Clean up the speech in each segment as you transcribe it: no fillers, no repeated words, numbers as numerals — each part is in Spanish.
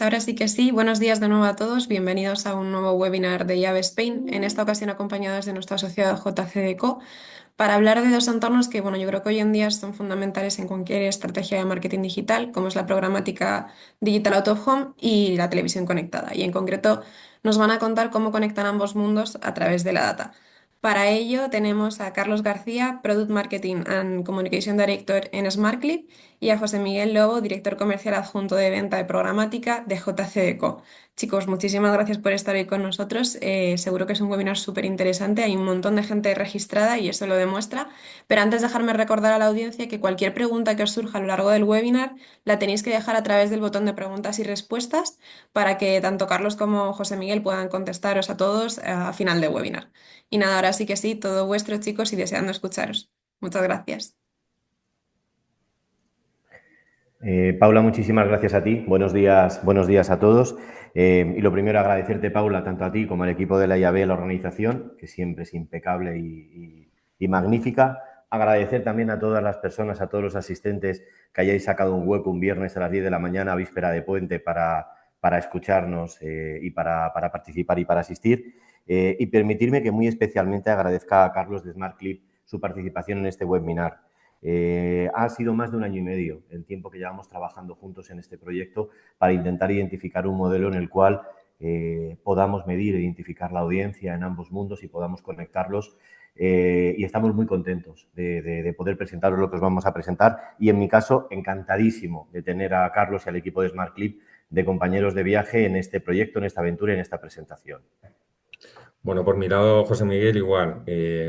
Ahora sí que sí, buenos días de nuevo a todos, bienvenidos a un nuevo webinar de Llave Spain, en esta ocasión acompañados de nuestra sociedad JCDecO, para hablar de dos entornos que, bueno, yo creo que hoy en día son fundamentales en cualquier estrategia de marketing digital, como es la programática Digital Out of Home y la televisión conectada. Y en concreto nos van a contar cómo conectan ambos mundos a través de la data. Para ello tenemos a Carlos García, Product Marketing and Communication Director en SmartClip, y a José Miguel Lobo, director comercial adjunto de venta de programática de JCDecO. Chicos, muchísimas gracias por estar hoy con nosotros. Seguro que es un webinar súper interesante. Hay un montón de gente registrada y eso lo demuestra. Pero antes dejarme recordar a la audiencia que cualquier pregunta que os surja a lo largo del webinar la tenéis que dejar a través del botón de preguntas y respuestas para que tanto Carlos como José Miguel puedan contestaros a todos a final del webinar. Y nada, ahora sí que sí, todo vuestro, chicos, y deseando escucharos. Muchas gracias. Paula, muchísimas gracias a ti. Buenos días a todos. Y lo primero, agradecerte, Paula, tanto a ti como al equipo de la IAB, la organización, que siempre es impecable y magnífica. Agradecer también a todas las personas, a todos los asistentes que hayáis sacado un hueco un viernes a las 10 de la mañana, víspera de puente, para escucharnos y para participar y para asistir. Y permitirme que muy especialmente agradezca a Carlos de SmartClip su participación en este webinar. Ha sido más de un año y medio el tiempo que llevamos trabajando juntos en este proyecto para intentar identificar un modelo en el cual podamos medir e identificar la audiencia en ambos mundos y podamos conectarlos. Y estamos muy contentos de poder presentaros lo que os vamos a presentar. Y en mi caso, encantadísimo de tener a Carlos y al equipo de SmartClip de compañeros de viaje en este proyecto, en esta aventura y en esta presentación. Bueno, por mi lado, José Miguel, igual.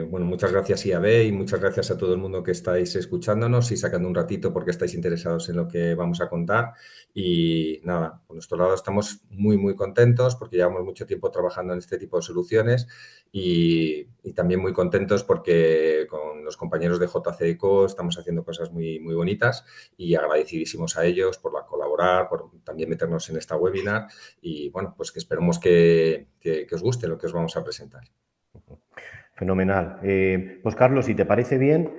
Bueno, muchas gracias IAB y muchas gracias a todo el mundo que estáis escuchándonos y sacando un ratito porque estáis interesados en lo que vamos a contar. Y nada, por nuestro lado estamos muy contentos porque llevamos mucho tiempo trabajando en este tipo de soluciones y también muy contentos porque con los compañeros de JCDecO estamos haciendo cosas muy bonitas y agradecidísimos a ellos por colaborar, por también meternos en esta webinar y bueno, pues que esperemos que os guste lo que os vamos a presentar. Fenomenal. Pues Carlos, si te parece bien,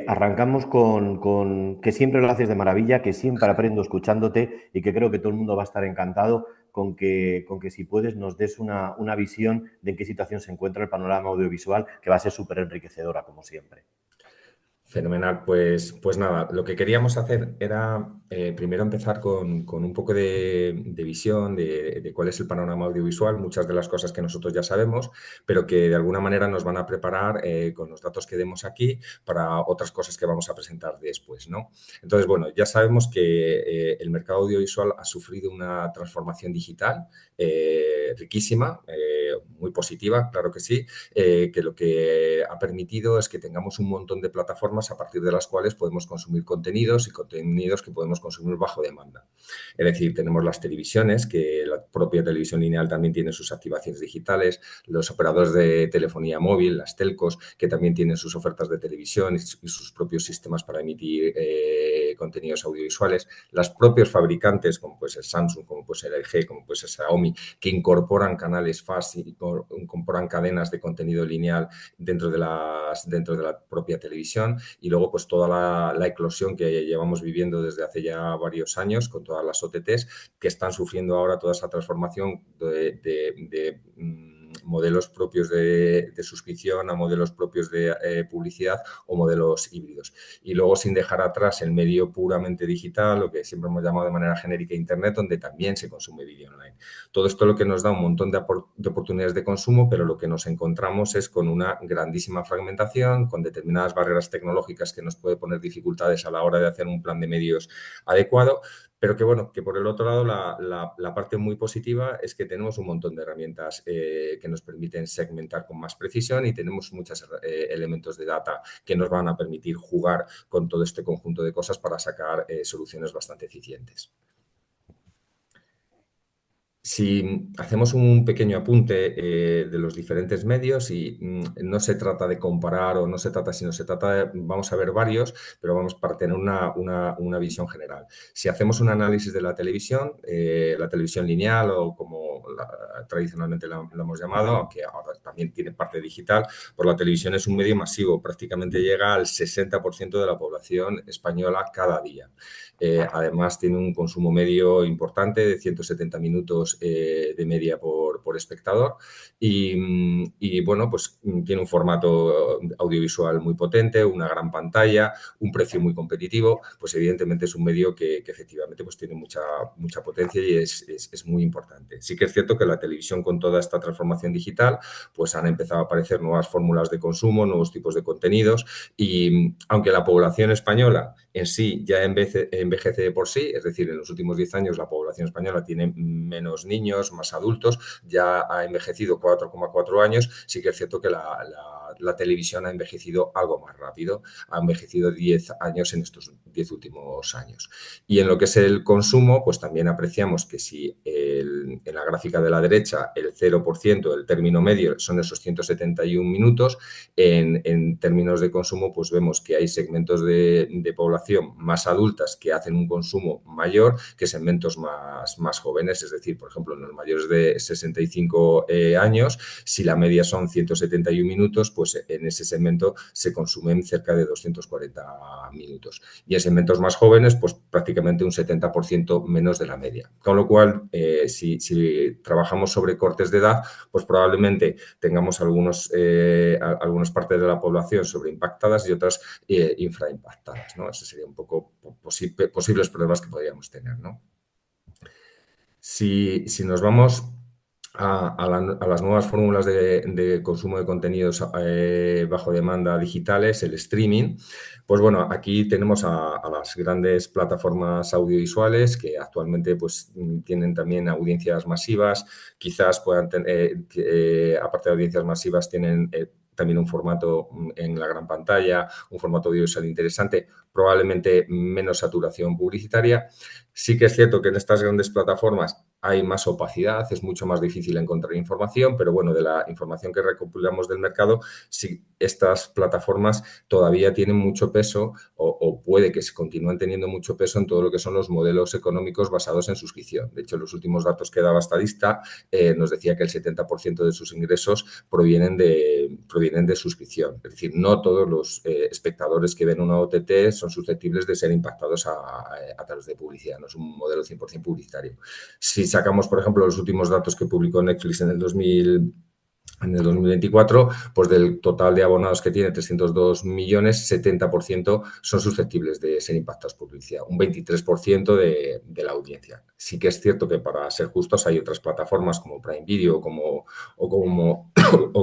arrancamos con que siempre lo haces de maravilla, que siempre aprendo escuchándote y que creo que todo el mundo va a estar encantado con que si puedes nos des una visión de en qué situación se encuentra el panorama audiovisual, que va a ser súper enriquecedora, como siempre. Fenomenal, pues nada, lo que queríamos hacer era primero empezar con un poco de visión de cuál es el panorama audiovisual, muchas de las cosas que nosotros ya sabemos, pero que de alguna manera nos van a preparar con los datos que demos aquí para otras cosas que vamos a presentar después, ¿no? Entonces, bueno, ya sabemos que el mercado audiovisual ha sufrido una transformación digital riquísima, muy positiva, claro que sí, que lo que ha permitido es que tengamos un montón de plataformas a partir de las cuales podemos consumir contenidos y contenidos que podemos consumir bajo demanda. Es decir, tenemos las televisiones, que la propia televisión lineal también tiene sus activaciones digitales, los operadores de telefonía móvil, las telcos, que también tienen sus ofertas de televisión y sus propios sistemas para emitir contenidos audiovisuales, los propios fabricantes, como puede ser Samsung, como puede ser LG, como puede ser Xiaomi, que incorporan canales FAST y incorporan cadenas de contenido lineal dentro de la propia televisión y luego pues toda la eclosión que llevamos viviendo desde hace ya varios años con todas las OTTs que están sufriendo ahora toda esa transformación de modelos propios de suscripción a modelos propios de publicidad o modelos híbridos. Y luego sin dejar atrás el medio puramente digital, lo que siempre hemos llamado de manera genérica Internet, donde también se consume vídeo online. Todo esto lo que nos da un montón de oportunidades de consumo, pero lo que nos encontramos es con una grandísima fragmentación, con determinadas barreras tecnológicas que nos puede poner dificultades a la hora de hacer un plan de medios adecuado, pero que bueno, que por el otro lado la parte muy positiva es que tenemos un montón de herramientas que nos permiten segmentar con más precisión y tenemos muchos elementos de data que nos van a permitir jugar con todo este conjunto de cosas para sacar soluciones bastante eficientes. Si hacemos un pequeño apunte de los diferentes medios y no se trata de comparar o no se trata, sino se trata de, vamos a ver varios, pero vamos para tener una visión general. Si hacemos un análisis de la televisión lineal o como tradicionalmente lo hemos llamado, aunque ahora también tiene parte digital, pues la televisión es un medio masivo, prácticamente llega al 60% de la población española cada día. Además, tiene un consumo medio importante de 170 minutos de media por espectador y, bueno, pues tiene un formato audiovisual muy potente, una gran pantalla, un precio muy competitivo, pues evidentemente es un medio que efectivamente pues tiene mucha potencia y es muy importante. Sí que es cierto que la televisión, con toda esta transformación digital, pues han empezado a aparecer nuevas fórmulas de consumo, nuevos tipos de contenidos y aunque la población española en sí ya envejece de por sí, es decir, en los últimos 10 años la población española tiene menos niños, más adultos, ya ha envejecido 4,4 años, sí que es cierto que la televisión ha envejecido algo más rápido, ha envejecido 10 años en estos 10 últimos años. Y en lo que es el consumo, pues también apreciamos que si en la gráfica de la derecha el 0% del término medio son esos 171 minutos, en términos de consumo, pues vemos que hay segmentos de población más adultas que hacen un consumo mayor que segmentos más jóvenes, es decir, por ejemplo, en los mayores de 65 años, si la media son 171 minutos, pues en ese segmento se consumen cerca de 240 minutos. Y en segmentos más jóvenes, pues prácticamente un 70% menos de la media. Con lo cual, si trabajamos sobre cortes de edad, pues probablemente tengamos algunas partes de la población sobreimpactadas y otras infraimpactadas, ¿no? Ese sería un poco posibles problemas que podríamos tener, ¿no? Si nos vamos a las nuevas fórmulas de consumo de contenidos bajo demanda digitales, el streaming, pues bueno, aquí tenemos a las grandes plataformas audiovisuales que actualmente pues tienen también audiencias masivas, quizás puedan tener, aparte de audiencias masivas, tienen también un formato en la gran pantalla, un formato audiovisual interesante, probablemente menos saturación publicitaria. Sí que es cierto que en estas grandes plataformas hay más opacidad, es mucho más difícil encontrar información, pero bueno, de la información que recopilamos del mercado, sí, estas plataformas todavía tienen mucho peso o puede que se continúen teniendo mucho peso en todo lo que son los modelos económicos basados en suscripción. De hecho, los últimos datos que daba Statista nos decía que el 70% de sus ingresos provienen de suscripción. Es decir, no todos los espectadores que ven una OTT son susceptibles de ser impactados a través de publicidad, no es un modelo 100% publicitario. Si sacamos, por ejemplo, los últimos datos que publicó Netflix en el 2024, pues del total de abonados que tiene, 302 millones, 70% son susceptibles de ser impactados por publicidad, un 23% de la audiencia. Sí que es cierto que, para ser justos, hay otras plataformas como Prime Video o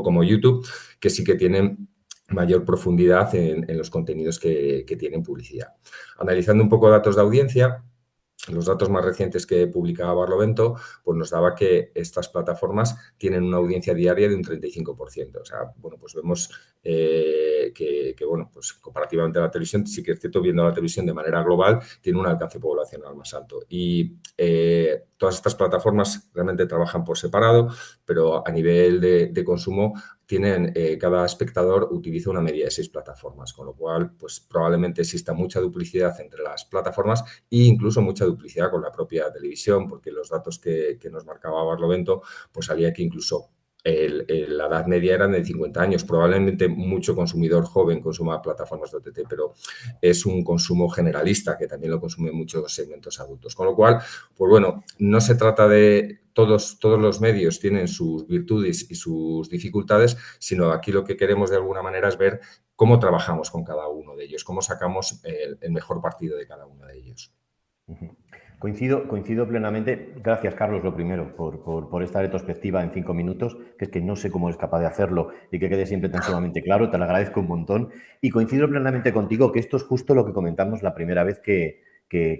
como YouTube que sí que tienen mayor profundidad en los contenidos que tienen publicidad. Analizando un poco datos de audiencia, los datos más recientes que publicaba Barlovento, pues nos daba que estas plataformas tienen una audiencia diaria de un 35%. O sea, bueno, pues vemos bueno, pues comparativamente a la televisión, sí que es cierto, viendo la televisión de manera global, tiene un alcance poblacional más alto. Y todas estas plataformas realmente trabajan por separado, pero a nivel de consumo tienen, cada espectador utiliza una media de 6 plataformas, con lo cual pues probablemente exista mucha duplicidad entre las plataformas e incluso mucha duplicidad con la propia televisión, porque los datos que nos marcaba Barlovento, pues salía que incluso la edad media era de 50 años. Probablemente mucho consumidor joven consuma plataformas de OTT, pero es un consumo generalista que también lo consumen muchos segmentos adultos. Con lo cual, pues bueno, no se trata de todos los medios tienen sus virtudes y sus dificultades, sino aquí lo que queremos de alguna manera es ver cómo trabajamos con cada uno de ellos, cómo sacamos el mejor partido de cada uno de ellos. Coincido plenamente. Gracias, Carlos, lo primero, por esta retrospectiva en 5 minutos, que es que no sé cómo eres capaz de hacerlo y que quede siempre tan sumamente claro. Te lo agradezco un montón. Y coincido plenamente contigo que esto es justo lo que comentamos la primera vez que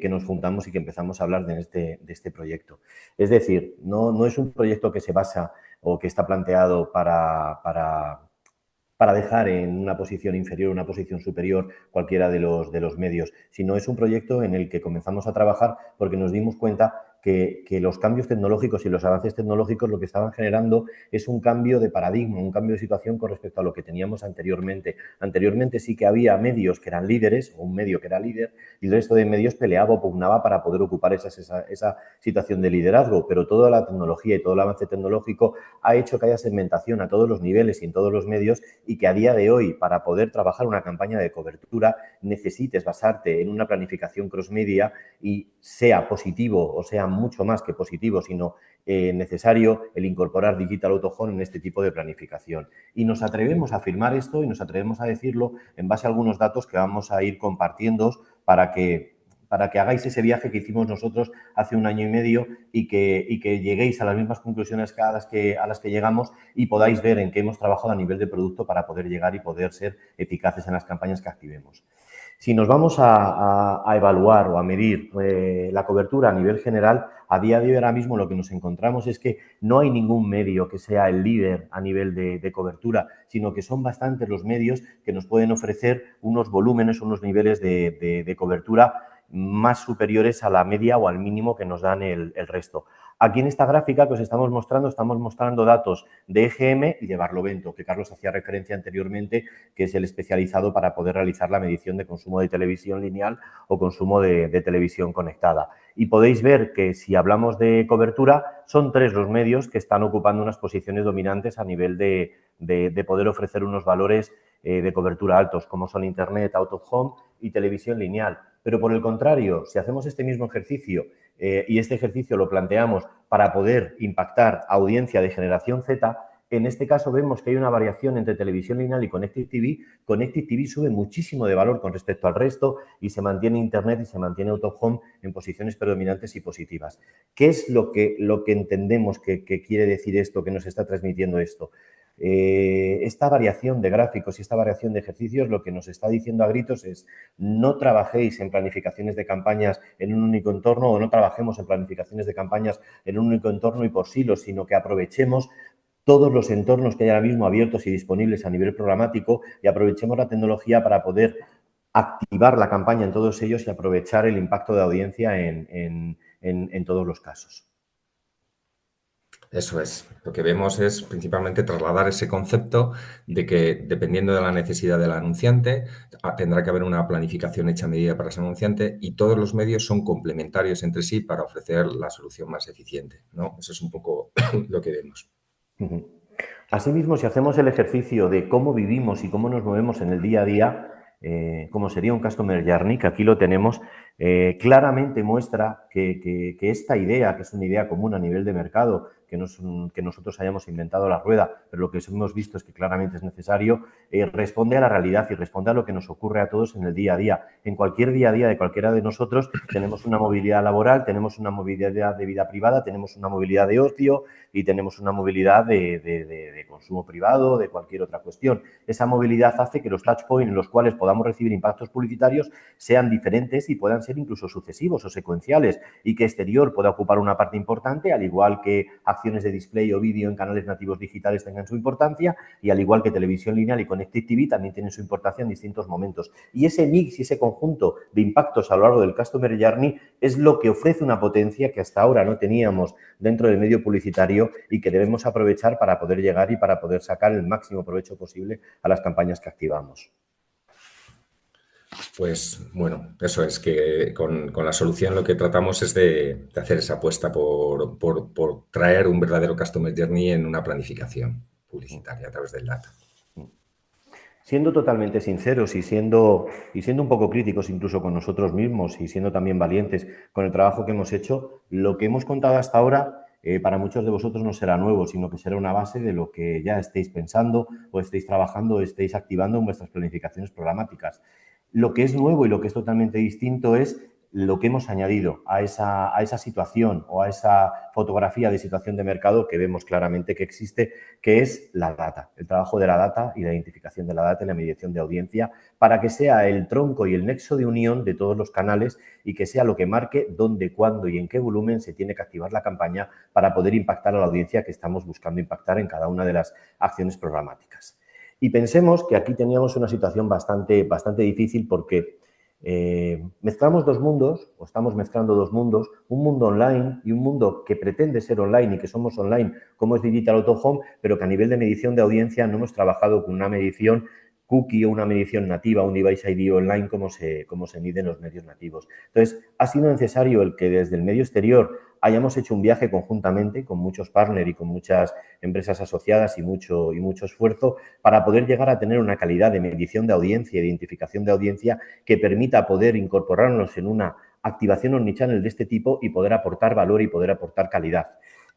nos juntamos y que empezamos a hablar de este proyecto. Es decir, no es un proyecto que se basa o que está planteado para dejar en una posición inferior o una posición superior cualquiera de los medios, sino es un proyecto en el que comenzamos a trabajar porque nos dimos cuenta que los cambios tecnológicos y los avances tecnológicos lo que estaban generando es un cambio de paradigma, un cambio de situación con respecto a lo que teníamos anteriormente. Anteriormente sí que había medios que eran líderes, o un medio que era líder, y el resto de medios peleaba o pugnaba para poder ocupar esa situación de liderazgo, pero toda la tecnología y todo el avance tecnológico ha hecho que haya segmentación a todos los niveles y en todos los medios, y que a día de hoy, para poder trabajar una campaña de cobertura, necesites basarte en una planificación cross-media y sea positivo o sea mucho más que positivo, sino necesario el incorporar Digital Out of Home en este tipo de planificación. Y nos atrevemos a afirmar esto y nos atrevemos a decirlo en base a algunos datos que vamos a ir compartiendo para que hagáis ese viaje que hicimos nosotros hace 1 año y medio y que lleguéis a las mismas conclusiones a las que llegamos y podáis ver en qué hemos trabajado a nivel de producto para poder llegar y poder ser eficaces en las campañas que activemos. Si nos vamos a evaluar o a medir la cobertura a nivel general, a día de hoy ahora mismo lo que nos encontramos es que no hay ningún medio que sea el líder a nivel de cobertura, sino que son bastantes los medios que nos pueden ofrecer unos volúmenes, unos niveles de cobertura más superiores a la media o al mínimo que nos dan el resto. Aquí en esta gráfica que os estamos mostrando datos de EGM y de Barlovento, que Carlos hacía referencia anteriormente, que es el especializado para poder realizar la medición de consumo de televisión lineal o consumo de televisión conectada. Y podéis ver que si hablamos de cobertura, son 3 los medios que están ocupando unas posiciones dominantes a nivel de poder ofrecer unos valores de cobertura altos, como son Internet, Out of Home y televisión lineal. Pero por el contrario, si hacemos este mismo ejercicio y este ejercicio lo planteamos para poder impactar a audiencia de generación Z, en este caso vemos que hay una variación entre televisión lineal y Connected TV. Connected TV sube muchísimo de valor con respecto al resto y se mantiene Internet y se mantiene Out of Home en posiciones predominantes y positivas. ¿Qué es lo que entendemos que quiere decir esto, que nos está transmitiendo esto? Esta variación de gráficos y esta variación de ejercicios lo que nos está diciendo a gritos es: no trabajéis en planificaciones de campañas en un único entorno, o no trabajemos en planificaciones de campañas en un único entorno y por silos, sino que aprovechemos todos los entornos que hay ahora mismo abiertos y disponibles a nivel programático y aprovechemos la tecnología para poder activar la campaña en todos ellos y aprovechar el impacto de audiencia en todos los casos. Eso es. Lo que vemos es principalmente trasladar ese concepto de que, dependiendo de la necesidad del anunciante, tendrá que haber una planificación hecha a medida para ese anunciante, y todos los medios son complementarios entre sí para ofrecer la solución más eficiente, ¿no? Eso es un poco lo que vemos. Asimismo, si hacemos el ejercicio de cómo vivimos y cómo nos movemos en el día a día, como sería un Customer Journey, que aquí lo tenemos, claramente muestra que esta idea, que es una idea común a nivel de mercado, que nosotros hayamos inventado la rueda, pero lo que hemos visto es que claramente es necesario, responde a la realidad y responde a lo que nos ocurre a todos en el día a día. En cualquier día a día de cualquiera de nosotros tenemos una movilidad laboral, tenemos una movilidad de vida privada, tenemos una movilidad de ocio y tenemos una movilidad de consumo privado, de cualquier otra cuestión. Esa movilidad hace que los touchpoints en los cuales podamos recibir impactos publicitarios sean diferentes y puedan ser incluso sucesivos o secuenciales, y que exterior pueda ocupar una parte importante, al igual que acciones de display o vídeo en canales nativos digitales tengan su importancia, y al igual que televisión lineal y Connected TV también tienen su importancia en distintos momentos. Y ese mix y ese conjunto de impactos a lo largo del Customer Journey es lo que ofrece una potencia que hasta ahora no teníamos dentro del medio publicitario y que debemos aprovechar para poder llegar y para poder sacar el máximo provecho posible a las campañas que activamos. Pues bueno, eso es, que con la solución lo que tratamos es de hacer esa apuesta por traer un verdadero Customer Journey en una planificación publicitaria a través del data. Siendo totalmente sinceros y siendo un poco críticos incluso con nosotros mismos y siendo también valientes con el trabajo que hemos hecho, lo que hemos contado hasta ahora para muchos de vosotros no será nuevo, sino que será una base de lo que ya estéis pensando o estéis trabajando o estéis activando en vuestras planificaciones programáticas. Lo que es nuevo y lo que es totalmente distinto es lo que hemos añadido a esa situación o a esa fotografía de situación de mercado que vemos claramente que existe, que es la data, el trabajo de la data y la identificación de la data y la medición de audiencia, para que sea el tronco y el nexo de unión de todos los canales y que sea lo que marque dónde, cuándo y en qué volumen se tiene que activar la campaña para poder impactar a la audiencia que estamos buscando impactar en cada una de las acciones programáticas. Y pensemos que aquí teníamos una situación bastante difícil porque Mezclamos dos mundos, o estamos mezclando dos mundos, un mundo online y un mundo que pretende ser online y que somos online, como es Digital Out of Home, pero que a nivel de medición de audiencia no hemos trabajado con una medición cookie o una medición nativa, un device ID online, como se mide en los medios nativos. Entonces, ha sido necesario el que desde el medio exterior hayamos hecho un viaje conjuntamente con muchos partners y con muchas empresas asociadas y mucho esfuerzo para poder llegar a tener una calidad de medición de audiencia y de identificación de audiencia que permita poder incorporarnos en una activación omnichannel de este tipo y poder aportar valor y poder aportar calidad.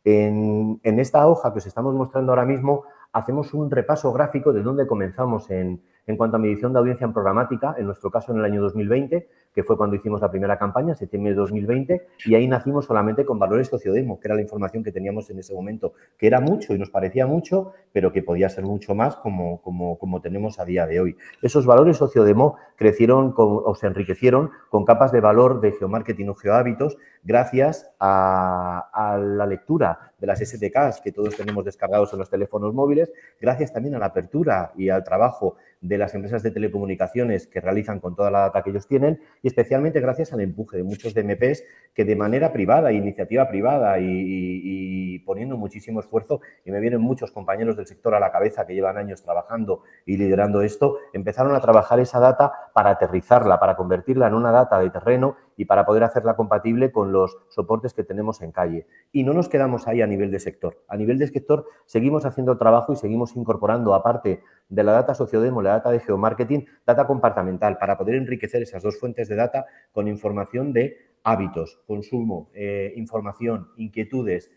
En esta hoja que os estamos mostrando ahora mismo, hacemos un repaso gráfico de dónde comenzamos en cuanto a medición de audiencia en programática, en nuestro caso en el año 2020, que fue cuando hicimos la primera campaña, septiembre de 2020, y ahí nacimos solamente con valores sociodemo, que era la información que teníamos en ese momento, que era mucho y nos parecía mucho, pero que podía ser mucho más como tenemos a día de hoy. Esos valores sociodemo crecieron o se enriquecieron con capas de valor de geomarketing o geohábitos gracias a la lectura de las SDKs que todos tenemos descargados en los teléfonos móviles, gracias también a la apertura y al trabajo de las empresas de telecomunicaciones que realizan con toda la data que ellos tienen y especialmente gracias al empuje de muchos DMPs que de manera privada, iniciativa privada y poniendo muchísimo esfuerzo, y me vienen muchos compañeros del sector a la cabeza que llevan años trabajando y liderando esto, empezaron a trabajar esa data para aterrizarla, para convertirla en una data de terreno y para poder hacerla compatible con los soportes que tenemos en calle. Y no nos quedamos ahí a nivel de sector. A nivel de sector seguimos haciendo trabajo y seguimos incorporando, aparte de la data sociodemo, la data de geomarketing, data comportamental, para poder enriquecer esas dos fuentes de data con información de hábitos, consumo, información, inquietudes,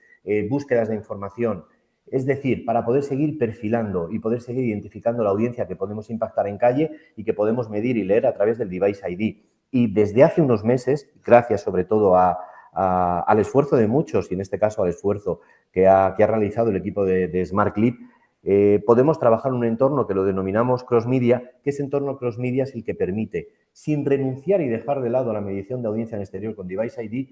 búsquedas de información. Es decir, para poder seguir perfilando y poder seguir identificando la audiencia que podemos impactar en calle y que podemos medir y leer a través del device ID. Y desde hace unos meses, gracias sobre todo al esfuerzo de muchos y en este caso al esfuerzo que ha realizado el equipo de Smart Clip, podemos trabajar en un entorno que lo denominamos cross-media, que ese entorno cross-media es el que permite, sin renunciar y dejar de lado la medición de audiencia en exterior con Device ID,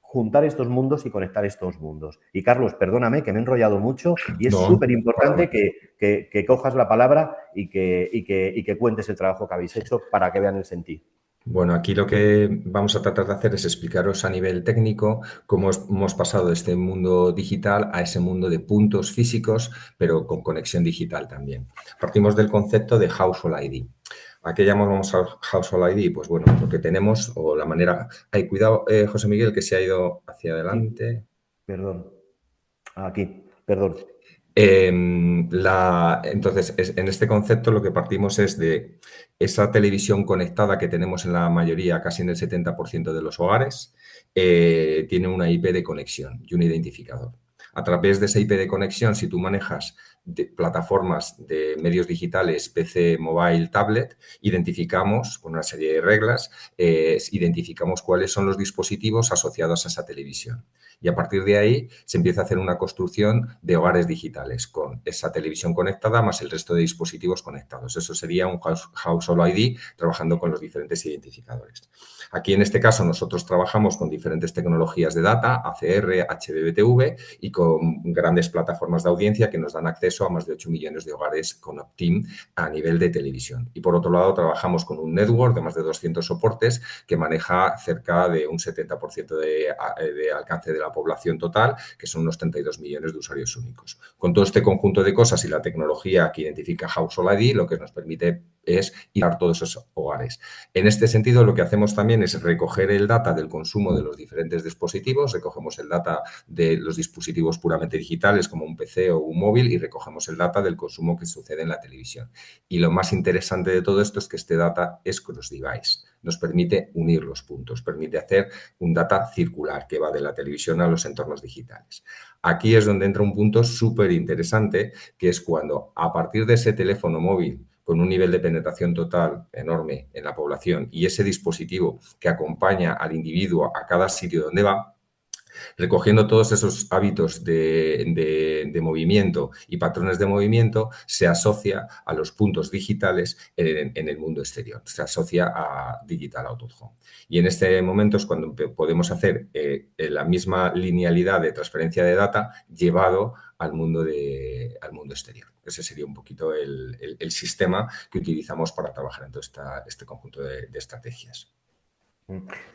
juntar estos mundos y conectar estos mundos. Y Carlos, perdóname que me he enrollado mucho y es No, súper importante que cojas la palabra y que cuentes el trabajo que habéis hecho para que vean el sentido. bueno, aquí lo que vamos a tratar de hacer es explicaros a nivel técnico cómo hemos pasado de este mundo digital a ese mundo de puntos físicos, pero con conexión digital también. Partimos del concepto de Household ID. ¿A qué llamamos a Household ID? Pues bueno, lo que tenemos o la manera... Ay, cuidado, José Miguel, que se ha ido hacia adelante. Perdón. Aquí, perdón. Entonces, en este concepto lo que partimos es de esa televisión conectada que tenemos en la mayoría, casi en el 70% de los hogares, tiene una IP de conexión y un identificador. A través de esa IP de conexión, si tú manejas plataformas de medios digitales, PC, mobile, tablet, identificamos con una serie de reglas, identificamos cuáles son los dispositivos asociados a esa televisión. Y a partir de ahí se empieza a hacer una construcción de hogares digitales con esa televisión conectada más el resto de dispositivos conectados. Eso sería un Household ID trabajando con los diferentes identificadores. Aquí en este caso nosotros trabajamos con diferentes tecnologías de data, ACR, HDBTV y con grandes plataformas de audiencia que nos dan acceso a más de 8 millones de hogares con Optim a nivel de televisión. Y por otro lado trabajamos con un network de más de 200 soportes que maneja cerca de un 70% de alcance de la población total, que son unos 32 millones de usuarios únicos. Con todo este conjunto de cosas y la tecnología que identifica Household ID, lo que nos permite es ir a todos esos hogares. En este sentido, lo que hacemos también es recoger el data del consumo de los diferentes dispositivos, recogemos el data de los dispositivos puramente digitales como un PC o un móvil y recogemos el data del consumo que sucede en la televisión. Y lo más interesante de todo esto es que este data es cross-device. Nos permite unir los puntos, permite hacer un data circular que va de la televisión a los entornos digitales. Aquí es donde entra un punto súper interesante, que es cuando a partir de ese teléfono móvil con un nivel de penetración total enorme en la población y ese dispositivo que acompaña al individuo a cada sitio donde va, Recogiendo todos esos hábitos de movimiento y patrones de movimiento, se asocia a los puntos digitales en el mundo exterior, se asocia a Digital Out of Home. Y en este momento es cuando podemos hacer la misma linealidad de transferencia de data llevado al mundo exterior. Ese sería un poquito el sistema que utilizamos para trabajar en todo este conjunto de estrategias.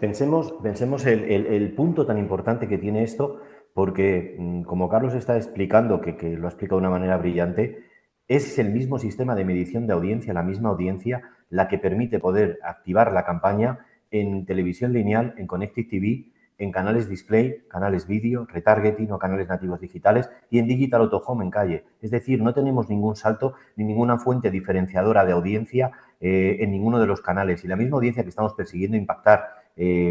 Pensemos el punto tan importante que tiene esto, porque como Carlos está explicando, que lo ha explicado de una manera brillante, es el mismo sistema de medición de audiencia, la misma audiencia, la que permite poder activar la campaña en televisión lineal, en Connected TV, en canales display, canales vídeo, retargeting o canales nativos digitales y en Digital Out of Home en calle. Es decir, no tenemos ningún salto ni ninguna fuente diferenciadora de audiencia en ninguno de los canales. Y la misma audiencia que estamos persiguiendo impactar,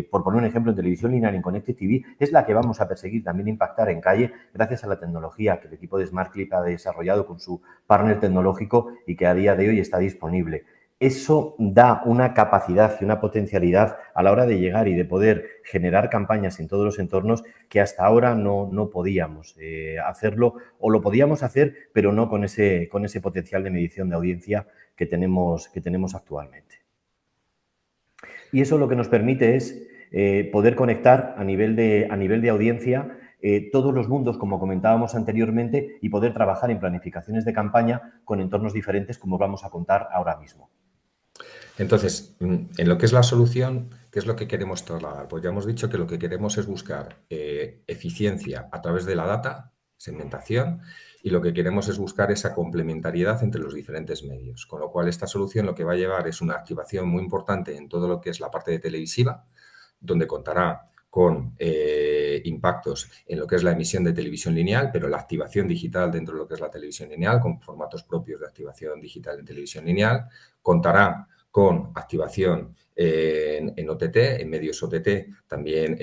por poner un ejemplo, en televisión lineal, en Connected TV, es la que vamos a perseguir también impactar en calle gracias a la tecnología que el equipo de SmartClip ha desarrollado con su partner tecnológico y que a día de hoy está disponible. Eso da una capacidad y una potencialidad a la hora de llegar y de poder generar campañas en todos los entornos que hasta ahora no podíamos hacerlo, o lo podíamos hacer, pero no con ese potencial de medición de audiencia que tenemos actualmente. Y eso lo que nos permite es poder conectar a nivel de audiencia todos los mundos, como comentábamos anteriormente, y poder trabajar en planificaciones de campaña con entornos diferentes, como vamos a contar ahora mismo. Entonces, en lo que es la solución, ¿qué es lo que queremos trasladar? Pues ya hemos dicho que lo que queremos es buscar eficiencia a través de la data, segmentación, y lo que queremos es buscar esa complementariedad entre los diferentes medios. Con lo cual, esta solución lo que va a llevar es una activación muy importante en todo lo que es la parte de televisiva, donde contará con impactos en lo que es la emisión de televisión lineal, pero la activación digital dentro de lo que es la televisión lineal, con formatos propios de activación digital en televisión lineal. Contará con activación en OTT, en medios OTT, también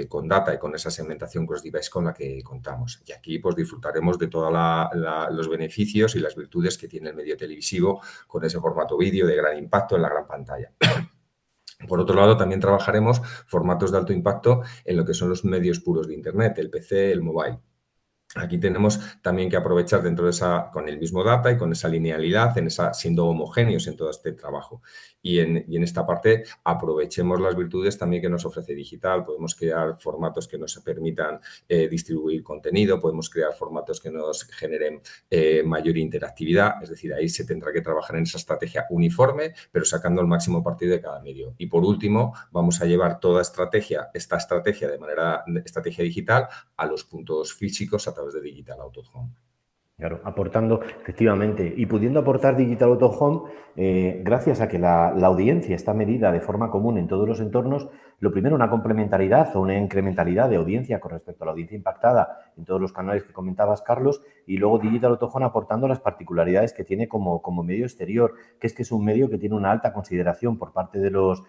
con data y con esa segmentación cross-device con la que contamos. Y aquí pues disfrutaremos de todos los beneficios y las virtudes que tiene el medio televisivo con ese formato vídeo de gran impacto en la gran pantalla. Por otro lado, también trabajaremos formatos de alto impacto en lo que son los medios puros de Internet, el PC, el mobile. Aquí tenemos también que aprovechar dentro de con el mismo data y con esa linealidad, siendo homogéneos en todo este trabajo. Y en esta parte aprovechemos las virtudes también que nos ofrece digital. Podemos crear formatos que nos permitan distribuir contenido, podemos crear formatos que nos generen mayor interactividad. Es decir, ahí se tendrá que trabajar en esa estrategia uniforme, pero sacando el máximo partido de cada medio. Y por último, vamos a llevar toda esta estrategia estrategia digital a los puntos físicos a través de Digital Out of Home. Claro, aportando, efectivamente, y pudiendo aportar Digital Out of Home, gracias a que la audiencia está medida de forma común en todos los entornos, lo primero, una complementariedad o una incrementalidad de audiencia con respecto a la audiencia impactada en todos los canales que comentabas, Carlos, y luego Digital Out of Home aportando las particularidades que tiene como medio exterior, que es un medio que tiene una alta consideración por parte de los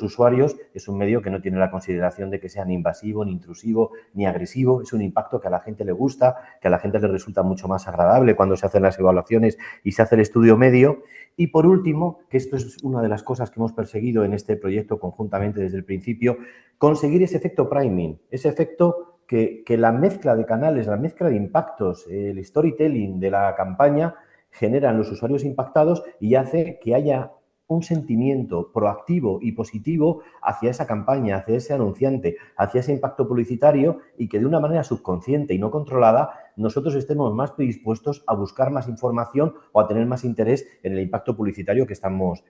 usuarios, es un medio que no tiene la consideración de que sea ni invasivo, ni intrusivo, ni agresivo, es un impacto que a la gente le gusta, que a la gente le resulta mucho más agradable cuando se hacen las evaluaciones y se hace el estudio medio. Y por último, que esto es una de las cosas que hemos perseguido en este proyecto conjuntamente desde el principio, conseguir ese efecto priming, ese efecto que la mezcla de canales, la mezcla de impactos, el storytelling de la campaña generan los usuarios impactados y hace que haya un sentimiento proactivo y positivo hacia esa campaña, hacia ese anunciante, hacia ese impacto publicitario y que de una manera subconsciente y no controlada nosotros estemos más predispuestos a buscar más información o a tener más interés en el impacto publicitario que estamos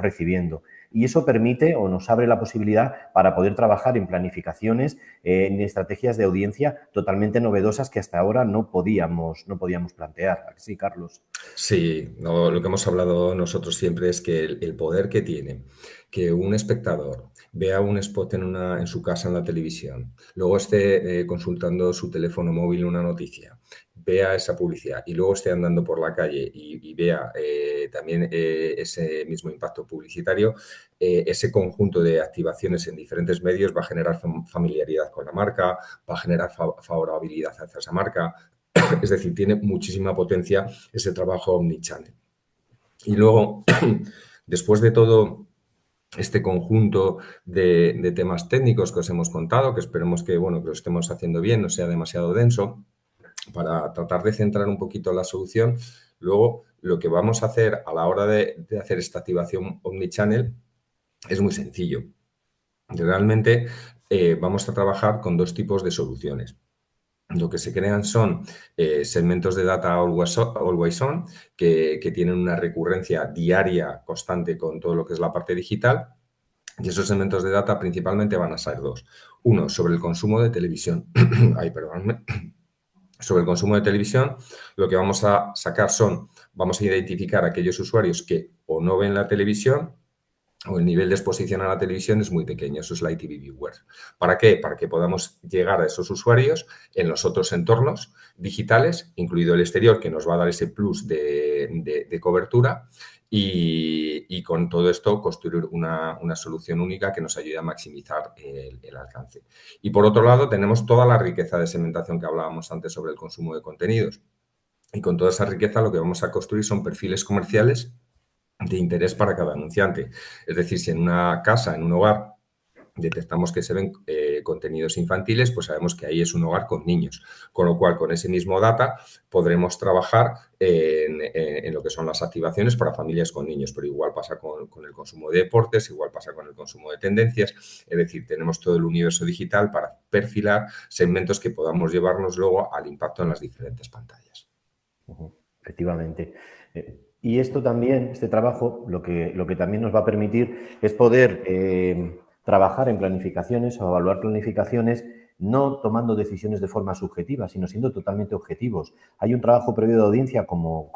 recibiendo. Y eso permite o nos abre la posibilidad para poder trabajar en planificaciones, en estrategias de audiencia totalmente novedosas que hasta ahora no podíamos plantear. ¿Sí, Carlos? Sí, lo que hemos hablado nosotros siempre es que el poder que tiene que un espectador vea un spot en su casa en la televisión, luego esté consultando su teléfono móvil una noticia, vea esa publicidad y luego esté andando por la calle y vea también ese mismo impacto publicitario, ese conjunto de activaciones en diferentes medios va a generar familiaridad con la marca, va a generar favorabilidad hacia esa marca. Es decir, tiene muchísima potencia ese trabajo omnichannel. Y luego, después de todo este conjunto de temas técnicos que os hemos contado, que esperemos que, bueno, que lo estemos haciendo bien, no sea demasiado denso, para tratar de centrar un poquito la solución. Luego, lo que vamos a hacer a la hora de hacer esta activación omnichannel es muy sencillo. Realmente vamos a trabajar con dos tipos de soluciones. Lo que se crean son segmentos de data always on, que tienen una recurrencia diaria constante con todo lo que es la parte digital. Y esos segmentos de data principalmente van a ser dos. Uno, sobre el consumo de televisión. Ay, perdón. Sobre el consumo de televisión, lo que vamos a sacar vamos a identificar a aquellos usuarios que o no ven la televisión o el nivel de exposición a la televisión es muy pequeño, eso es la ITV Viewers. ¿Para qué? Para que podamos llegar a esos usuarios en los otros entornos digitales, incluido el exterior, que nos va a dar ese plus de cobertura y con todo esto construir una solución única que nos ayude a maximizar el alcance. Y por otro lado, tenemos toda la riqueza de segmentación que hablábamos antes sobre el consumo de contenidos. Y con toda esa riqueza lo que vamos a construir son perfiles comerciales de interés para cada anunciante. Es decir, si en una casa, en un hogar, detectamos que se ven contenidos infantiles, pues sabemos que ahí es un hogar con niños. Con lo cual, con ese mismo data podremos trabajar en lo que son las activaciones para familias con niños, pero igual pasa con el consumo de deportes, igual pasa con el consumo de tendencias. Es decir, tenemos todo el universo digital para perfilar segmentos que podamos llevarnos luego al impacto en las diferentes pantallas. Efectivamente. Y esto también, este trabajo, lo que también nos va a permitir es poder trabajar en planificaciones o evaluar planificaciones no tomando decisiones de forma subjetiva, sino siendo totalmente objetivos. Hay un trabajo previo de audiencia, como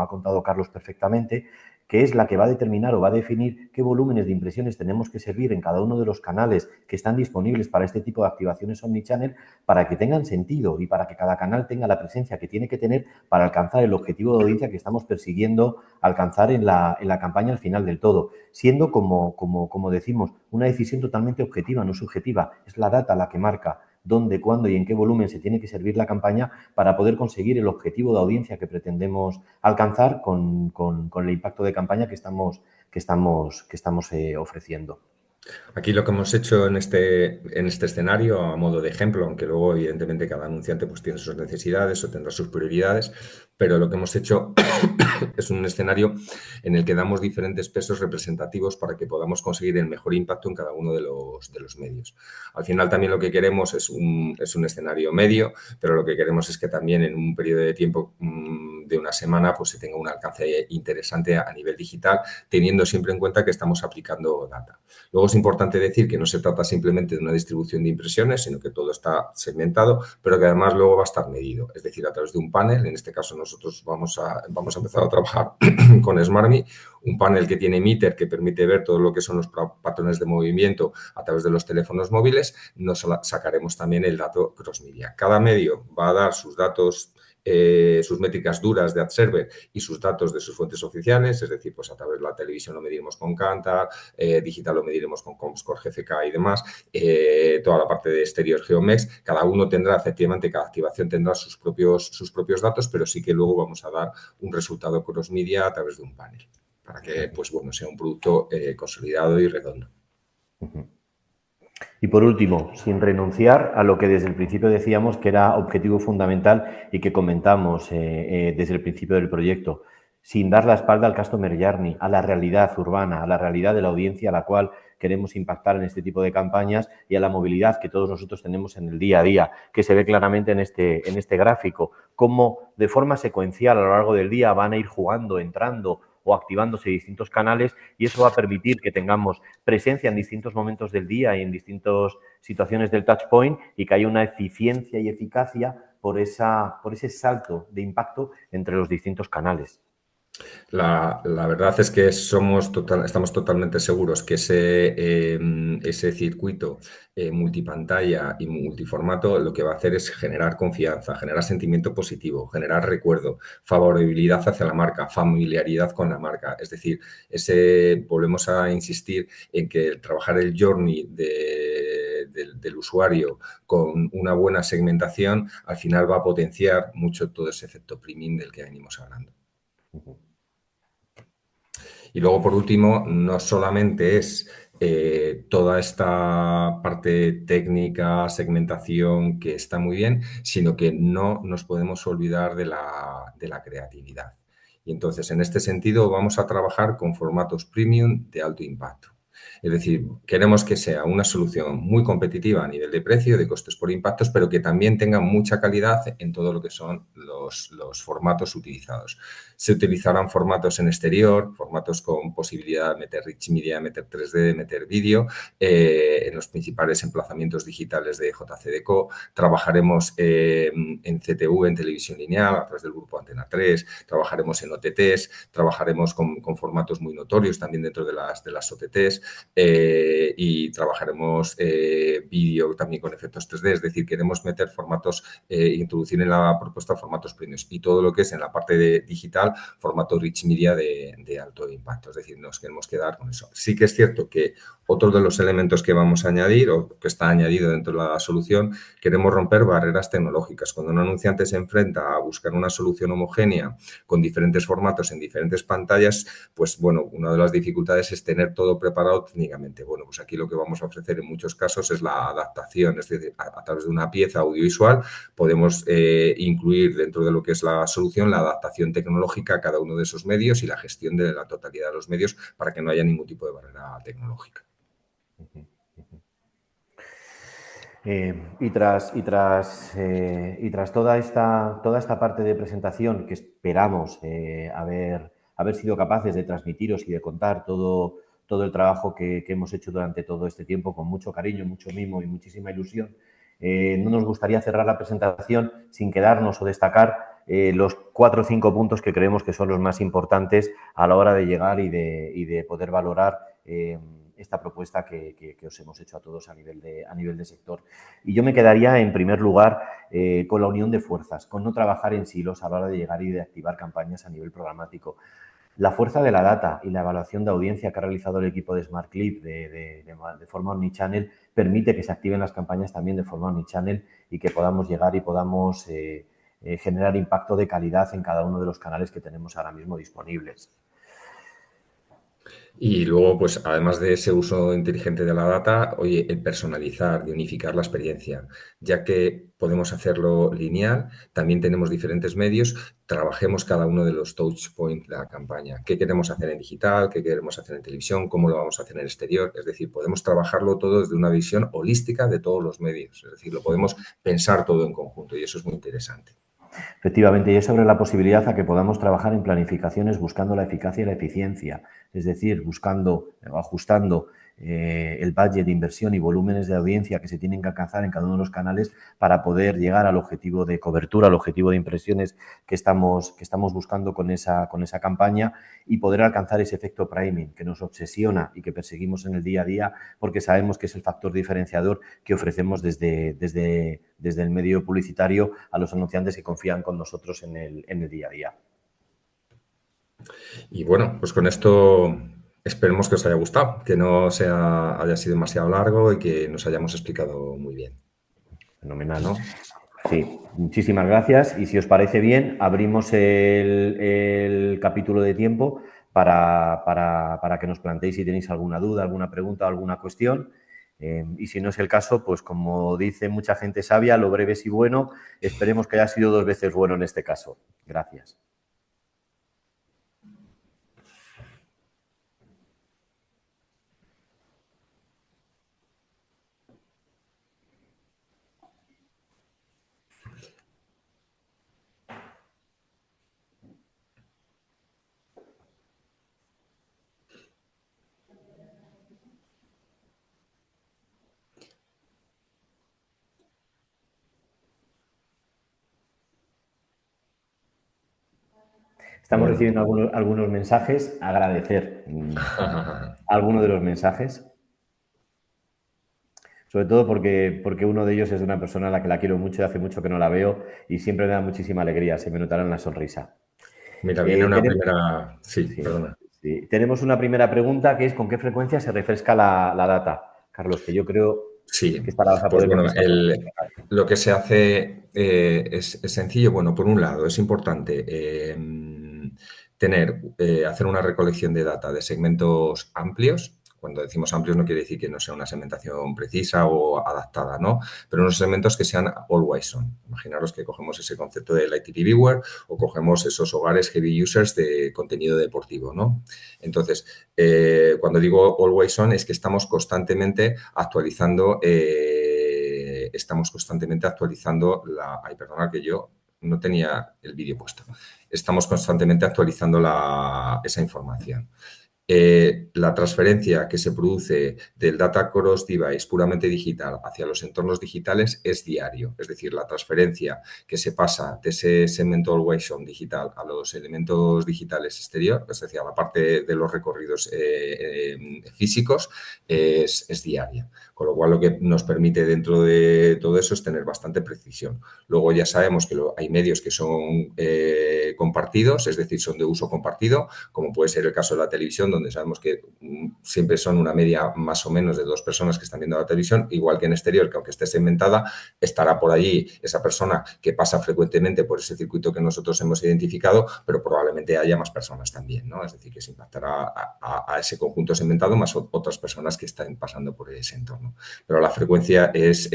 ha contado Carlos perfectamente, que es la que va a determinar o va a definir qué volúmenes de impresiones tenemos que servir en cada uno de los canales que están disponibles para este tipo de activaciones omnichannel para que tengan sentido y para que cada canal tenga la presencia que tiene que tener para alcanzar el objetivo de audiencia que estamos persiguiendo alcanzar en la campaña al final del todo, siendo, como decimos, una decisión totalmente objetiva, no subjetiva. Es la data la que marca dónde, cuándo y en qué volumen se tiene que servir la campaña para poder conseguir el objetivo de audiencia que pretendemos alcanzar con el impacto de campaña que estamos ofreciendo. Aquí lo que hemos hecho en este escenario, a modo de ejemplo, aunque luego evidentemente cada anunciante pues, tiene sus necesidades o tendrá sus prioridades, pero lo que hemos hecho es un escenario en el que damos diferentes pesos representativos para que podamos conseguir el mejor impacto en cada uno de los medios. Al final también lo que queremos es un escenario medio, pero lo que queremos es que también en un periodo de tiempo de una semana pues se tenga un alcance interesante a nivel digital, teniendo siempre en cuenta que estamos aplicando data. Luego es importante decir que no se trata simplemente de una distribución de impresiones, sino que todo está segmentado, pero que además luego va a estar medido. Es decir, a través de un panel, en este caso nosotros vamos a empezar a trabajar con SmartMe, un panel que tiene meter que permite ver todo lo que son los patrones de movimiento a través de los teléfonos móviles. Nos sacaremos también el dato cross-media. Cada medio va a dar sus datos sus métricas duras de AdServer y sus datos de sus fuentes oficiales, es decir, pues a través de la televisión lo mediremos con Kantar, digital lo mediremos con Comscore, GFK y demás, toda la parte de exterior Geomex, cada uno tendrá efectivamente, cada activación tendrá sus propios datos, pero sí que luego vamos a dar un resultado cross-media a través de un panel, para que, pues bueno, sea un producto consolidado y redondo. Y por último, sin renunciar a lo que desde el principio decíamos que era objetivo fundamental y que comentamos desde el principio del proyecto, sin dar la espalda al customer journey, a la realidad urbana, a la realidad de la audiencia a la cual queremos impactar en este tipo de campañas y a la movilidad que todos nosotros tenemos en el día a día, que se ve claramente en este gráfico, cómo de forma secuencial a lo largo del día van a ir jugando, entrando o activándose distintos canales y eso va a permitir que tengamos presencia en distintos momentos del día y en distintas situaciones del touch point y que haya una eficiencia y eficacia por ese salto de impacto entre los distintos canales. La verdad es que estamos totalmente seguros que ese circuito multipantalla y multiformato lo que va a hacer es generar confianza, generar sentimiento positivo, generar recuerdo, favorabilidad hacia la marca, familiaridad con la marca. Es decir, volvemos a insistir en que trabajar el journey del usuario con una buena segmentación al final va a potenciar mucho todo ese efecto premium del que venimos hablando. Y luego, por último, no solamente es toda esta parte técnica, segmentación, que está muy bien, sino que no nos podemos olvidar de la creatividad. Y entonces, en este sentido, vamos a trabajar con formatos premium de alto impacto. Es decir, queremos que sea una solución muy competitiva a nivel de precio, de costes por impactos, pero que también tenga mucha calidad en todo lo que son los formatos utilizados. Se utilizarán formatos en exterior, formatos con posibilidad de meter rich media, de meter 3D, de meter vídeo, en los principales emplazamientos digitales de JCDecaux. Trabajaremos en CTV, en televisión lineal, a través del grupo Antena 3, trabajaremos en OTTs, trabajaremos con formatos muy notorios también dentro de las OTTs, y trabajaremos vídeo también con efectos 3D, es decir, queremos meter formatos, introducir en la propuesta formatos premios y todo lo que es en la parte de digital, formato rich media de alto impacto, es decir, nos queremos quedar con eso. Sí que es cierto que otro de los elementos que vamos a añadir o que está añadido dentro de la solución, queremos romper barreras tecnológicas. Cuando un anunciante se enfrenta a buscar una solución homogénea con diferentes formatos en diferentes pantallas, pues bueno, una de las dificultades es tener todo preparado técnicamente. Bueno, pues aquí lo que vamos a ofrecer en muchos casos es la adaptación, es decir, a través de una pieza audiovisual podemos incluir dentro de lo que es la solución la adaptación tecnológica a cada uno de esos medios y la gestión de la totalidad de los medios para que no haya ningún tipo de barrera tecnológica. Y tras toda esta parte de presentación que esperamos haber sido capaces de transmitiros y de contar todo el trabajo que hemos hecho durante todo este tiempo con mucho cariño, mucho mimo y muchísima ilusión, no nos gustaría cerrar la presentación sin quedarnos o destacar los 4 o 5 puntos que creemos que son los más importantes a la hora de llegar y de poder valorar esta propuesta que os hemos hecho a todos a nivel de sector. Y yo me quedaría, en primer lugar, con la unión de fuerzas, con no trabajar en silos a la hora de llegar y de activar campañas a nivel programático. La fuerza de la data y la evaluación de audiencia que ha realizado el equipo de SmartClip de forma omnichannel permite que se activen las campañas también de forma omnichannel y que podamos llegar y podamos generar impacto de calidad en cada uno de los canales que tenemos ahora mismo disponibles. Y luego, pues además de ese uso inteligente de la data, oye, el personalizar, de unificar la experiencia, ya que podemos hacerlo lineal, también tenemos diferentes medios, trabajemos cada uno de los touch points de la campaña. ¿Qué queremos hacer en digital? ¿Qué queremos hacer en televisión? ¿Cómo lo vamos a hacer en el exterior? Es decir, podemos trabajarlo todo desde una visión holística de todos los medios, es decir, lo podemos pensar todo en conjunto y eso es muy interesante. Efectivamente, y es sobre la posibilidad a que podamos trabajar en planificaciones buscando la eficacia y la eficiencia, es decir, buscando o ajustando el budget de inversión y volúmenes de audiencia que se tienen que alcanzar en cada uno de los canales para poder llegar al objetivo de cobertura, al objetivo de impresiones que estamos buscando con esa campaña y poder alcanzar ese efecto priming que nos obsesiona y que perseguimos en el día a día porque sabemos que es el factor diferenciador que ofrecemos desde el medio publicitario a los anunciantes que confían con nosotros en el día a día. Y bueno, pues con esto esperemos que os haya gustado, que no haya sido demasiado largo y que nos hayamos explicado muy bien. Fenomenal, ¿no? Sí, muchísimas gracias. Y si os parece bien, abrimos el capítulo de tiempo para que nos planteéis si tenéis alguna duda, alguna pregunta o alguna cuestión. Y si no es el caso, pues como dice mucha gente sabia, lo breve es y bueno. Esperemos que haya sido 2 veces bueno en este caso. Gracias. Estamos recibiendo algunos mensajes. Agradecer algunos de los mensajes. Sobre todo porque uno de ellos es de una persona a la que la quiero mucho y hace mucho que no la veo y siempre me da muchísima alegría, se me notará en la sonrisa. Mira, viene una primera... Sí, Sí, perdona. sí. Tenemos una primera pregunta que es ¿con qué frecuencia se refresca la data? Carlos, que yo creo Sí, que esta la vas a pues poder bueno, contestar. lo que se hace es sencillo. Bueno, por un lado, es importante hacer una recolección de data de segmentos amplios. Cuando decimos amplios no quiere decir que no sea una segmentación precisa o adaptada, ¿no? Pero unos segmentos que sean always on. Imaginaros que cogemos ese concepto del ITV Viewer o cogemos esos hogares heavy users de contenido deportivo, ¿no? Entonces, cuando digo always on es que estamos constantemente actualizando ay, perdona que yo no tenía el vídeo puesto. Estamos constantemente actualizando esa información. La transferencia que se produce del data cross device puramente digital hacia los entornos digitales es diario. Es decir, la transferencia que se pasa de ese segmento always on digital a los elementos digitales exterior, es decir, a la parte de los recorridos físicos, es diaria. Con lo cual, lo que nos permite dentro de todo eso es tener bastante precisión. Luego ya sabemos que hay medios que son compartidos, es decir, son de uso compartido, como puede ser el caso de la televisión, donde sabemos que siempre son una media más o menos de 2 personas que están viendo la televisión, igual que en exterior, que aunque esté segmentada, estará por allí esa persona que pasa frecuentemente por ese circuito que nosotros hemos identificado, pero probablemente haya más personas también, ¿no? Es decir, que se impactará a ese conjunto segmentado más otras personas que están pasando por ese entorno. Pero la frecuencia es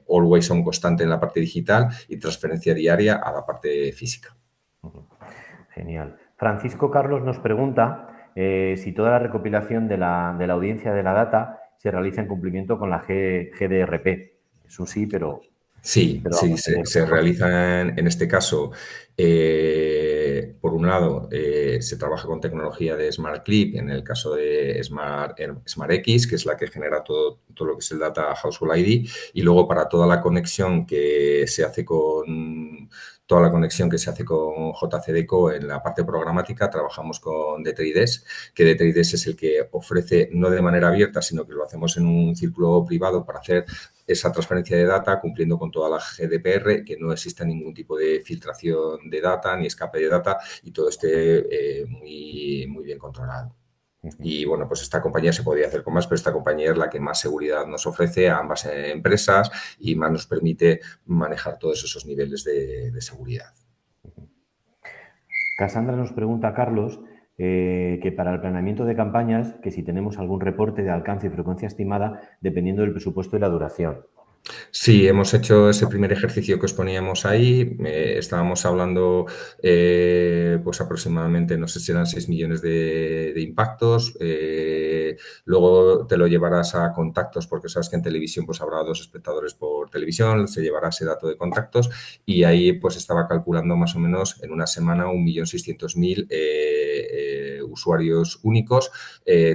always on constante en la parte digital y transferencia diaria a la parte física. Genial. Francisco Carlos nos pregunta si toda la recopilación de la audiencia de la data se realiza en cumplimiento con la GDRP. Es un sí, pero Sí, sí, vamos a ver. se realizan en este caso, por un lado, se trabaja con tecnología de Smart Clip, en el caso de SmartX, que es la que genera todo lo que es el Data Household ID, y luego para toda la conexión que se hace con JCDecaux en la parte programática, trabajamos con D3DS, que D3DS es el que ofrece, no de manera abierta, sino que lo hacemos en un círculo privado para hacer esa transferencia de data cumpliendo con toda la GDPR, que no exista ningún tipo de filtración de data ni escape de data y todo esté muy, muy bien controlado. Y bueno, pues esta compañía se podría hacer con más, pero esta compañía es la que más seguridad nos ofrece a ambas empresas y más nos permite manejar todos esos niveles de seguridad. Cassandra nos pregunta a Carlos que para el planeamiento de campañas, que si tenemos algún reporte de alcance y frecuencia estimada dependiendo del presupuesto y la duración. Sí, hemos hecho ese primer ejercicio que os poníamos ahí. Estábamos hablando, pues aproximadamente, no sé si eran 6 millones de impactos. Luego te lo llevarás a contactos, porque sabes que en televisión pues habrá 2 espectadores por televisión, se llevará ese dato de contactos y ahí pues estaba calculando más o menos en una semana 1.600.000 usuarios únicos,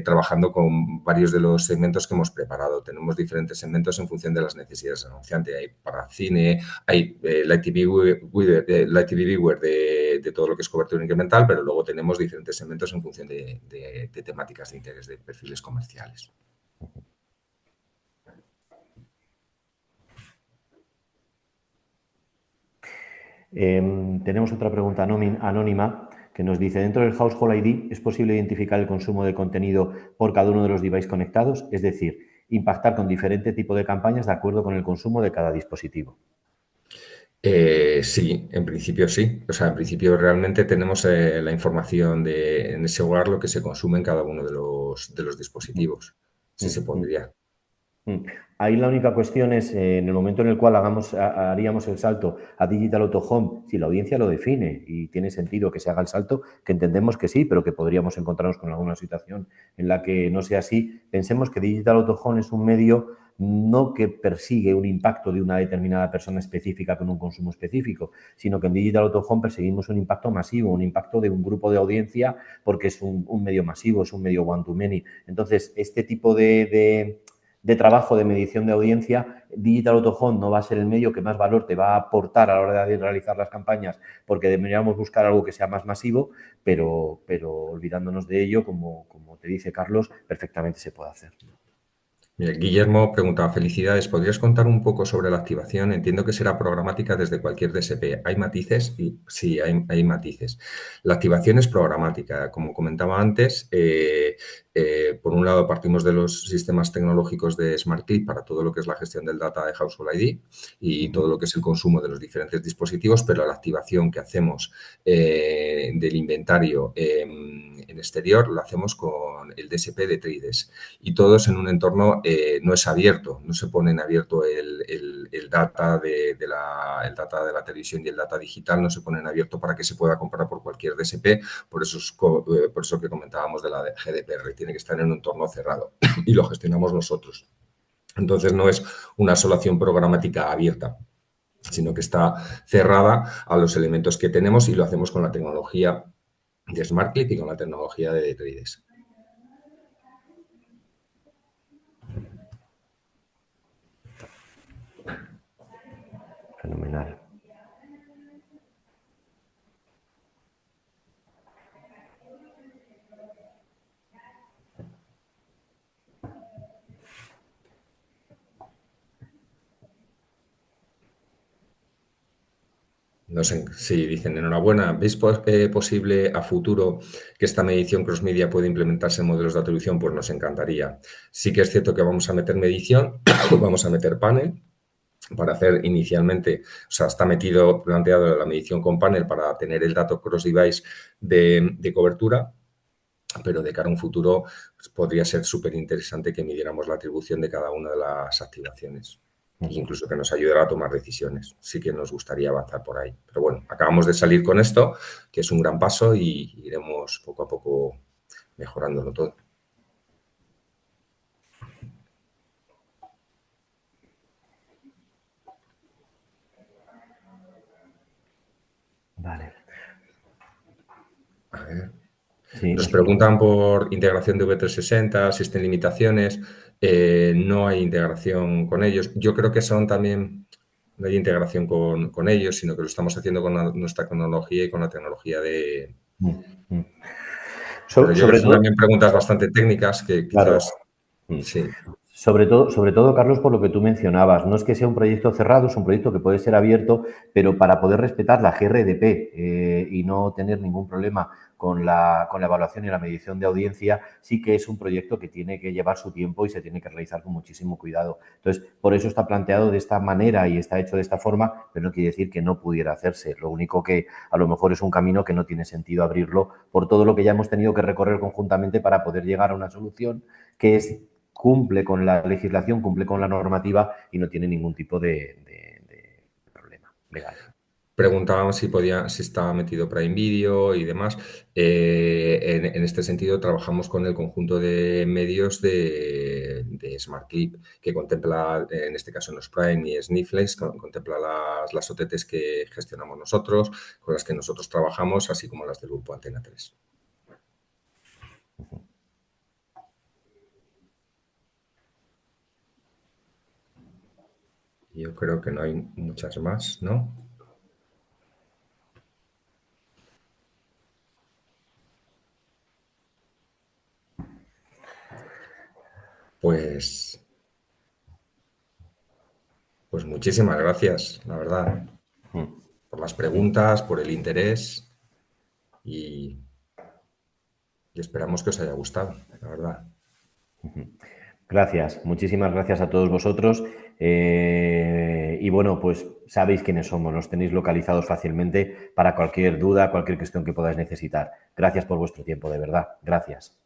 trabajando con varios de los segmentos que hemos preparado. Tenemos diferentes segmentos en función de las necesidades del anunciante. Hay para cine, hay Light TV Viewer de todo lo que es cobertura incremental, pero luego tenemos diferentes segmentos en función de temáticas de interés, de perfiles comerciales. Tenemos otra pregunta anónima que nos dice, dentro del Household ID, ¿es posible identificar el consumo de contenido por cada uno de los devices conectados? Es decir, impactar con diferente tipo de campañas de acuerdo con el consumo de cada dispositivo. Sí, en principio sí. O sea, en principio realmente tenemos la información en ese hogar lo que se consume en cada uno de los dispositivos. Sí se podría. Ahí la única cuestión es, en el momento en el cual haríamos el salto a Digital Out of Home, si la audiencia lo define y tiene sentido que se haga el salto, que entendemos que sí, pero que podríamos encontrarnos con alguna situación en la que no sea así, pensemos que Digital Out of Home es un medio no que persigue un impacto de una determinada persona específica con un consumo específico, sino que en Digital Out of Home perseguimos un impacto masivo, un impacto de un grupo de audiencia porque es un medio masivo, es un medio one-to-many. Entonces, este tipo de trabajo de medición de audiencia, Digital Out of Home no va a ser el medio que más valor te va a aportar a la hora de realizar las campañas, porque deberíamos buscar algo que sea más masivo, pero olvidándonos de ello, como te dice Carlos, perfectamente se puede hacer. Mira, Guillermo preguntaba, felicidades, ¿podrías contar un poco sobre la activación? Entiendo que será programática desde cualquier DSP. ¿Hay matices? Y, sí, hay matices. La activación es programática. Como comentaba antes, por un lado partimos de los sistemas tecnológicos de SmartClip para todo lo que es la gestión del data de Household ID y todo lo que es el consumo de los diferentes dispositivos, pero la activación que hacemos del inventario en exterior la hacemos con el DSP de Trides y todos en un entorno no es abierto, no se pone en abierto el data el data de la televisión y el data digital, no se pone en abierto para que se pueda comprar por cualquier DSP, por eso que comentábamos de la GDPR, tiene que estar en un entorno cerrado y lo gestionamos nosotros. Entonces no es una solución programática abierta, sino que está cerrada a los elementos que tenemos y lo hacemos con la tecnología de SmartClip y con la tecnología de Trides. Fenomenal. No sé, sí, dicen enhorabuena. ¿Veis posible a futuro que esta medición cross-media pueda implementarse en modelos de atribución? Pues nos encantaría. Sí que es cierto que vamos a meter medición, vamos a meter panel para hacer inicialmente, o sea, está planteado la medición con panel para tener el dato cross-device de cobertura, pero de cara a un futuro pues, podría ser súper interesante que midiéramos la atribución de cada una de las activaciones. Incluso que nos ayudara a tomar decisiones. Sí que nos gustaría avanzar por ahí. Pero bueno, acabamos de salir con esto, que es un gran paso y iremos poco a poco mejorándolo todo. Vale. A ver. Sí, Nos preguntan por integración de V360, existen limitaciones. No hay integración con ellos. Yo creo que son también, no hay integración con ellos, sino que lo estamos haciendo con nuestra tecnología y con la tecnología de... Pero yo creo que Sobre son todo, también preguntas bastante técnicas que claro. quizás, sí. Sobre todo, Carlos, por lo que tú mencionabas, no es que sea un proyecto cerrado, es un proyecto que puede ser abierto, pero para poder respetar la GRDP y no tener ningún problema con la evaluación y la medición de audiencia, sí que es un proyecto que tiene que llevar su tiempo y se tiene que realizar con muchísimo cuidado. Entonces, por eso está planteado de esta manera y está hecho de esta forma, pero no quiere decir que no pudiera hacerse. Lo único que a lo mejor es un camino que no tiene sentido abrirlo por todo lo que ya hemos tenido que recorrer conjuntamente para poder llegar a una solución que cumple con la legislación, cumple con la normativa y no tiene ningún tipo de problema legal. Preguntaban si estaba metido Prime Video y demás. En este sentido, trabajamos con el conjunto de medios de SmartClip, que contempla, en este caso no es Prime ni es Netflix, contempla las OTTs que gestionamos nosotros, con las que nosotros trabajamos, así como las del grupo Antena 3. Yo creo que no hay muchas más, ¿no? Pues muchísimas gracias, la verdad, por las preguntas, por el interés y esperamos que os haya gustado, la verdad. Gracias, muchísimas gracias a todos vosotros. Y bueno, pues sabéis quiénes somos, nos tenéis localizados fácilmente para cualquier duda, cualquier cuestión que podáis necesitar. Gracias por vuestro tiempo, de verdad. Gracias.